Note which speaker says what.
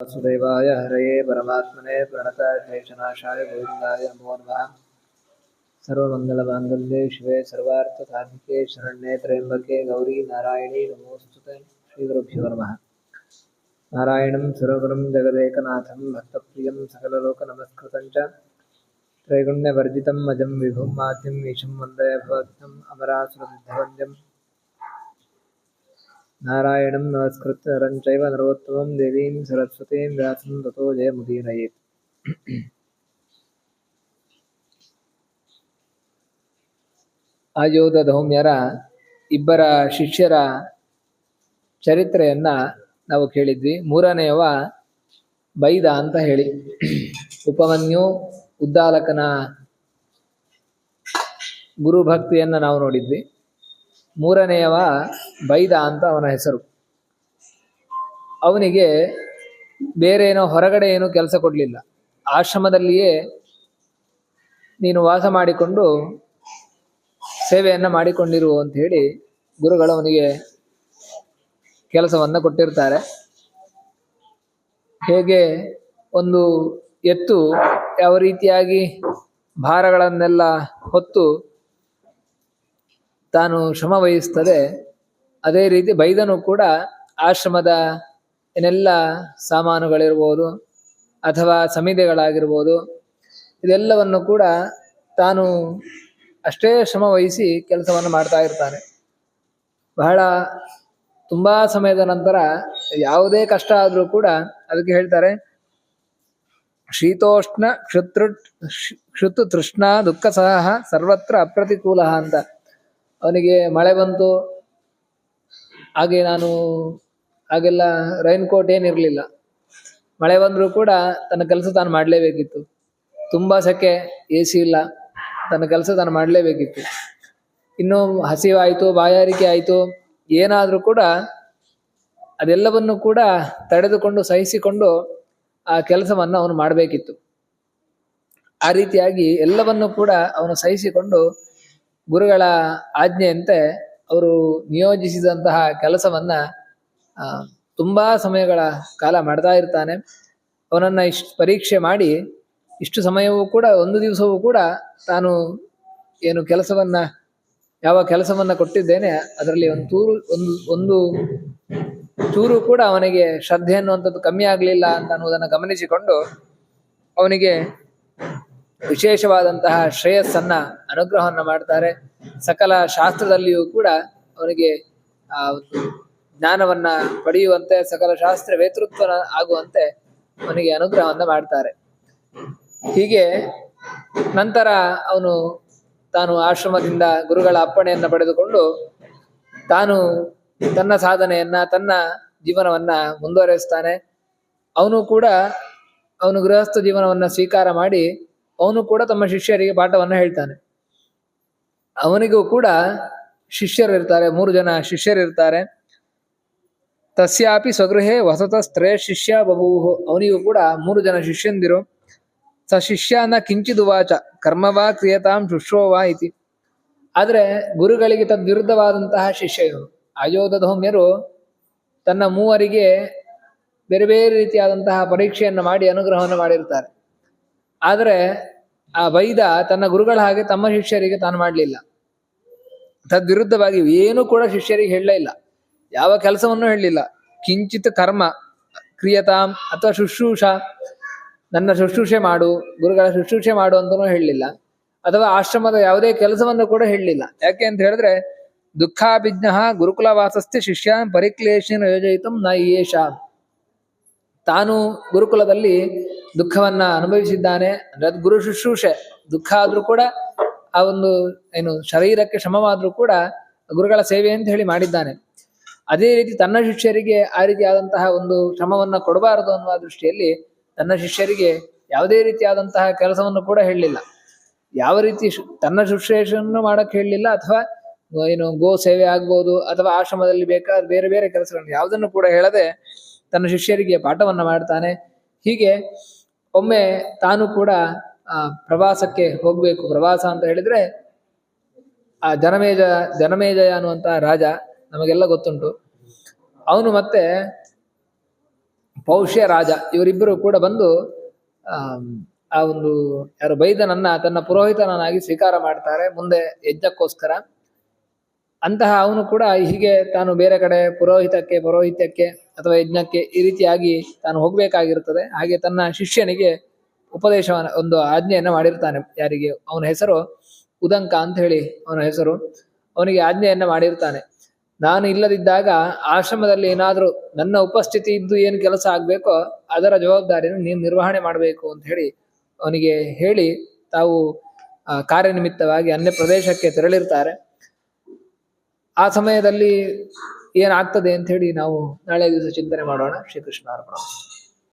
Speaker 1: वासुदेवाय हरये परमात्मने प्रणतक्लेशनाशाय गोविन्दाय नमो नमः। सर्वमङ्गलमाङ्गल्ये शिवे सर्वार्थसाधिके शरण्ये त्र्यम्बके गौरी नारायणी नमोस्तुते। श्रीगुरुभ्यो नमः। नारायणं सर्वगुरुं जगदेकनाथं भक्तप्रियं सकललोकनमस्कृतं च त्रैगुण्यवर्जितं अजं विभुं माद्यं ईशं वन्दे भवद्भक्तम् अमरासुरसिद्धवन्द्यम्। नारायणं नमस्कृत्य नरं चैव नरोत्तमं देवीं सरस्वतीं व्यासं ततो जयमुदीरयेत्। ಆಯೋಧ ಧೌಮ್ಯರ ಇಬ್ಬರ ಶಿಷ್ಯರ ಚರಿತ್ರೆಯನ್ನ ನಾವು ಕೇಳಿದ್ವಿ. ಮೂರನೆಯವ ಬೈದ ಅಂತ ಹೇಳಿ, ಉಪಮನ್ಯು ಉದ್ದಾಲಕನ ಗುರುಭಕ್ತಿಯನ್ನ ನಾವು ನೋಡಿದ್ವಿ. ಮೂರನೆಯವ ಬೈದ ಅಂತ ಅವನ ಹೆಸರು. ಅವನಿಗೆ ಬೇರೆ ಏನೋ ಹೊರಗಡೆ ಏನೋ ಕೆಲಸ ಕೊಡಲಿಲ್ಲ, ಆಶ್ರಮದಲ್ಲಿಯೇ ನೀನು ವಾಸ ಮಾಡಿಕೊಂಡು ಸೇವೆಯನ್ನು ಮಾಡಿಕೊಂಡಿರು ಅಂತ ಹೇಳಿ ಗುರುಗಳು ಅವನಿಗೆ ಕೆಲಸವನ್ನು ಕೊಟ್ಟಿರ್ತಾರೆ. ಹೇಗೆ ಒಂದು ಎತ್ತು ಯಾವ ರೀತಿಯಾಗಿ ಭಾರಗಳನ್ನೆಲ್ಲ ಹೊತ್ತು ತಾನು ಶ್ರಮ ವಹಿಸ್ತದೆ, ಅದೇ ರೀತಿ ಬೈದನು ಕೂಡ ಆಶ್ರಮದ ಏನೆಲ್ಲ ಸಾಮಾನುಗಳಿರ್ಬೋದು ಅಥವಾ ಸಮಿತಿಗಳಾಗಿರ್ಬೋದು ಇದೆಲ್ಲವನ್ನು ಕೂಡ ತಾನು ಅಷ್ಟೇ ಶ್ರಮ ವಹಿಸಿ ಕೆಲಸವನ್ನು ಮಾಡ್ತಾ ಇರ್ತಾನೆ. ಬಹಳ ತುಂಬ ಸಮಯದ ನಂತರ ಯಾವುದೇ ಕಷ್ಟ ಆದರೂ ಕೂಡ ಅದಕ್ಕೆ ಹೇಳ್ತಾರೆ ಶೀತೋಷ್ಣ ಕ್ಷುತು ತೃಷ್ಣ ದುಃಖ ಸಹ ಸರ್ವತ್ರ ಅಪ್ರತಿಕೂಲ ಅಂತ. ಅವನಿಗೆ ಮಳೆ ಬಂತು, ಹಾಗೆ ಹಾಗೆಲ್ಲ ರೈನ್ ಕೋಟ್ ಏನಿರಲಿಲ್ಲ, ಮಳೆ ಬಂದರೂ ಕೂಡ ತನ್ನ ಕೆಲಸ ತಾನು ಮಾಡಲೇಬೇಕಿತ್ತು. ತುಂಬ ಸೆಕೆ, ಎ ಸಿ ಇಲ್ಲ, ತನ್ನ ಕೆಲಸ ತಾನು ಮಾಡಲೇಬೇಕಿತ್ತು. ಇನ್ನು ಹಸಿವಾಯಿತು, ಬಾಯಾರಿಕೆ ಆಯಿತು, ಏನಾದರೂ ಕೂಡ ಅದೆಲ್ಲವನ್ನು ಕೂಡ ತಡೆದುಕೊಂಡು ಸಹಿಸಿಕೊಂಡು ಆ ಕೆಲಸವನ್ನು ಅವನು ಮಾಡಬೇಕಿತ್ತು. ಆ ರೀತಿಯಾಗಿ ಎಲ್ಲವನ್ನು ಕೂಡ ಅವನು ಸಹಿಸಿಕೊಂಡು ಗುರುಗಳ ಆಜ್ಞೆಯಂತೆ ಅವರು ನಿಯೋಜಿಸಿದಂತಹ ಕೆಲಸವನ್ನ ತುಂಬಾ ಸಮಯಗಳ ಕಾಲ ಮಾಡ್ತಾ ಇರ್ತಾನೆ. ಅವನನ್ನ ಪರೀಕ್ಷೆ ಮಾಡಿ ಇಷ್ಟು ಸಮಯವೂ ಕೂಡ, ಒಂದು ದಿವಸವೂ ಕೂಡ ತಾನು ಏನು ಯಾವ ಕೆಲಸವನ್ನ ಕೊಟ್ಟಿದ್ದೇನೆ ಅದರಲ್ಲಿ ಒಂದು ಚೂರು ಕೂಡ ಅವನಿಗೆ ಶ್ರದ್ಧೆ ಅನ್ನುವಂಥದ್ದು ಕಮ್ಮಿ ಆಗಲಿಲ್ಲ ಅಂತ ಅನ್ನೋದನ್ನು ಗಮನಿಸಿಕೊಂಡು ಅವನಿಗೆ ವಿಶೇಷವಾದಂತಹ ಶ್ರೇಯಸ್ಸನ್ನ ಅನುಗ್ರಹವನ್ನು ಮಾಡ್ತಾರೆ. ಸಕಲ ಶಾಸ್ತ್ರದಲ್ಲಿಯೂ ಕೂಡ ಅವನಿಗೆ ಆ ಒಂದು ಜ್ಞಾನವನ್ನ ಪಡೆಯುವಂತೆ, ಸಕಲ ಶಾಸ್ತ್ರ ವೇತೃತ್ವ ಆಗುವಂತೆ ಅವನಿಗೆ ಅನುಗ್ರಹವನ್ನ ಮಾಡ್ತಾರೆ. ಹೀಗೆ ನಂತರ ಅವನು ತಾನು ಆಶ್ರಮದಿಂದ ಗುರುಗಳ ಅಪ್ಪಣೆಯನ್ನ ಪಡೆದುಕೊಂಡು ತಾನು ತನ್ನ ಸಾಧನೆಯನ್ನ, ತನ್ನ ಜೀವನವನ್ನ ಮುಂದುವರೆಸ್ತಾನೆ. ಅವನು ಗೃಹಸ್ಥ ಜೀವನವನ್ನ ಸ್ವೀಕಾರ ಮಾಡಿ ಅವನು ಕೂಡ ತಮ್ಮ ಶಿಷ್ಯರಿಗೆ ಪಾಠವನ್ನ ಹೇಳ್ತಾನೆ. ಅವನಿಗೂ ಕೂಡ ಶಿಷ್ಯರಿರ್ತಾರೆ, 3 ಜನ ಶಿಷ್ಯರಿರ್ತಾರೆ. ತಸ್ಯಾಪಿ ಸ್ವಗೃಹೇ ವಸತಸ್ತ್ರಯ ಶಿಷ್ಯ ಬಭೂವು. ಅವನಿಗೂ ಕೂಡ 3 ಜನ ಶಿಷ್ಯಂದಿರು. ಸ ಶಿಷ್ಯನ ಕಿಂಚಿದುವಾಚ ಕರ್ಮವಾ ಕ್ರಿಯತಾಂ ಶುಶ್ರೋವಾ ಇತಿ. ಆದರೆ ಗುರುಗಳಿಗೆ ತದ್ವಿರುದ್ಧವಾದಂತಹ ಶಿಷ್ಯ ಇವನು. ಆಯೋಧ ಧೌಮ್ಯರು ತನ್ನ 3 ಬೇರೆ ಬೇರೆ ರೀತಿಯಾದಂತಹ ಪರೀಕ್ಷೆಯನ್ನು ಮಾಡಿ ಅನುಗ್ರಹವನ್ನು ಮಾಡಿರ್ತಾರೆ. ಆದರೆ ಆ ವೈದ ತನ್ನ ಗುರುಗಳ ಹಾಗೆ ತಮ್ಮ ಶಿಷ್ಯರಿಗೆ ತಾನು ಮಾಡಲಿಲ್ಲ. ತದ್ವಿರುದ್ಧವಾಗಿ ಏನೂ ಕೂಡ ಶಿಷ್ಯರಿಗೆ ಹೇಳಲೇ ಇಲ್ಲ, ಯಾವ ಕೆಲಸವನ್ನು ಹೇಳಲಿಲ್ಲ. ಕಿಂಚಿತ್ ಕರ್ಮ ಕ್ರಿಯತಾಂ ಅಥವಾ ಶುಶ್ರೂಷ, ನನ್ನ ಶುಶ್ರೂಷೆ ಮಾಡು, ಗುರುಗಳ ಶುಶ್ರೂಷೆ ಮಾಡು ಅಂತಲೂ ಹೇಳಲಿಲ್ಲ. ಅಥವಾ ಆಶ್ರಮದ ಯಾವುದೇ ಕೆಲಸವನ್ನು ಕೂಡ ಹೇಳಲಿಲ್ಲ. ಯಾಕೆ ಅಂತ ಹೇಳಿದ್ರೆ ದುಃಖಾಭಿಜ್ಞ ಗುರುಕುಲವಾಸಸ್ಥ್ಯ ಶಿಷ್ಯಾನ್ ಪರಿಕ್ಲೇಶನ ಯೋಜಯಿತು ನ ಯೇಷ. ತಾನು ಗುರುಕುಲದಲ್ಲಿ ದುಃಖವನ್ನ ಅನುಭವಿಸಿದ್ದಾನೆ. ಅಂದ್ರೆ ಅದು ಗುರು ಶುಶ್ರೂಷೆ, ದುಃಖ ಆದ್ರೂ ಕೂಡ ಆ ಒಂದು ಶರೀರಕ್ಕೆ ಶ್ರಮವಾದ್ರೂ ಕೂಡ ಗುರುಗಳ ಸೇವೆ ಅಂತ ಹೇಳಿ ಮಾಡಿದ್ದಾನೆ. ಅದೇ ರೀತಿ ತನ್ನ ಶಿಷ್ಯರಿಗೆ ಆ ರೀತಿಯಾದಂತಹ ಒಂದು ಶ್ರಮವನ್ನ ಕೊಡಬಾರದು ಅನ್ನುವ ದೃಷ್ಟಿಯಲ್ಲಿ ತನ್ನ ಶಿಷ್ಯರಿಗೆ ಯಾವುದೇ ರೀತಿಯಾದಂತಹ ಕೆಲಸವನ್ನು ಕೂಡ ಹೇಳಲಿಲ್ಲ. ಯಾವ ರೀತಿ ತನ್ನ ಶುಶ್ರೂಷೆಯನ್ನು ಮಾಡಕ್ಕೆ ಹೇಳಲಿಲ್ಲ, ಅಥವಾ ಗೋ ಸೇವೆ ಆಗ್ಬೋದು ಅಥವಾ ಆಶ್ರಮದಲ್ಲಿ ಬೇಕಾದ ಬೇರೆ ಬೇರೆ ಕೆಲಸಗಳನ್ನು ಯಾವುದನ್ನು ಕೂಡ ಹೇಳದೆ ತನ್ನ ಶಿಷ್ಯರಿಗೆ ಪಾಠವನ್ನ ಮಾಡ್ತಾನೆ. ಹೀಗೆ ಒಮ್ಮೆ ತಾನು ಕೂಡ ಪ್ರವಾಸಕ್ಕೆ ಹೋಗ್ಬೇಕು. ಪ್ರವಾಸ ಅಂತ ಹೇಳಿದ್ರೆ ಆ ಜನಮೇಜಯ ಅನ್ನುವಂತಹ ರಾಜ ನಮಗೆಲ್ಲ ಗೊತ್ತುಂಟು. ಅವನು ಮತ್ತೆ ಪೌಷ್ಯ ರಾಜ ಇವರಿಬ್ಬರು ಕೂಡ ಬಂದು ಆ ಒಂದು ಯಾರು ಬೈದನನ್ನ ತನ್ನ ಪುರೋಹಿತನನ್ನಾಗಿ ಸ್ವೀಕಾರ ಮಾಡ್ತಾರೆ ಮುಂದೆ ಯಜ್ಞಕ್ಕೋಸ್ಕರ. ಅಂತಹ ಅವನು ಕೂಡ ಹೀಗೆ ತಾನು ಬೇರೆ ಕಡೆ ಪೌರೋಹಿತ್ಯಕ್ಕೆ ಅಥವಾ ಯಜ್ಞಕ್ಕೆ ಈ ರೀತಿಯಾಗಿ ತಾನು ಹೋಗ್ಬೇಕಾಗಿರ್ತದೆ. ಹಾಗೆ ತನ್ನ ಶಿಷ್ಯನಿಗೆ ಉಪದೇಶವನ್ನ ಒಂದು ಆಜ್ಞೆಯನ್ನು ಮಾಡಿರ್ತಾನೆ. ಯಾರಿಗೆ? ಅವನ ಹೆಸರು ಉದಂಕ ಅಂತ ಹೇಳಿ ಅವನ ಹೆಸರು. ಅವನಿಗೆ ಆಜ್ಞೆಯನ್ನ ಮಾಡಿರ್ತಾನೆ. ನಾನು ಇಲ್ಲದಿದ್ದಾಗ ಆಶ್ರಮದಲ್ಲಿ ಏನಾದ್ರೂ ನನ್ನ ಉಪಸ್ಥಿತಿ ಇದ್ದು ಏನು ಕೆಲಸ ಆಗ್ಬೇಕೋ ಅದರ ಜವಾಬ್ದಾರಿಯನ್ನು ನೀನು ನಿರ್ವಹಣೆ ಮಾಡಬೇಕು ಅಂತ ಹೇಳಿ ಅವನಿಗೆ ಹೇಳಿ ತಾವು ಕಾರ್ಯನಿಮಿತ್ತವಾಗಿ ಅನ್ಯ ಪ್ರದೇಶಕ್ಕೆ ತೆರಳಿರ್ತಾರೆ. ಆ ಸಮಯದಲ್ಲಿ ಏನಾಗ್ತದೆ ಅಂತ ಹೇಳಿ ನಾವು ನಾಳೆ ದಿವಸ ಚಿಂತನೆ ಮಾಡೋಣ. ಶ್ರೀಕೃಷ್ಣ ಅರ್ಪಣ.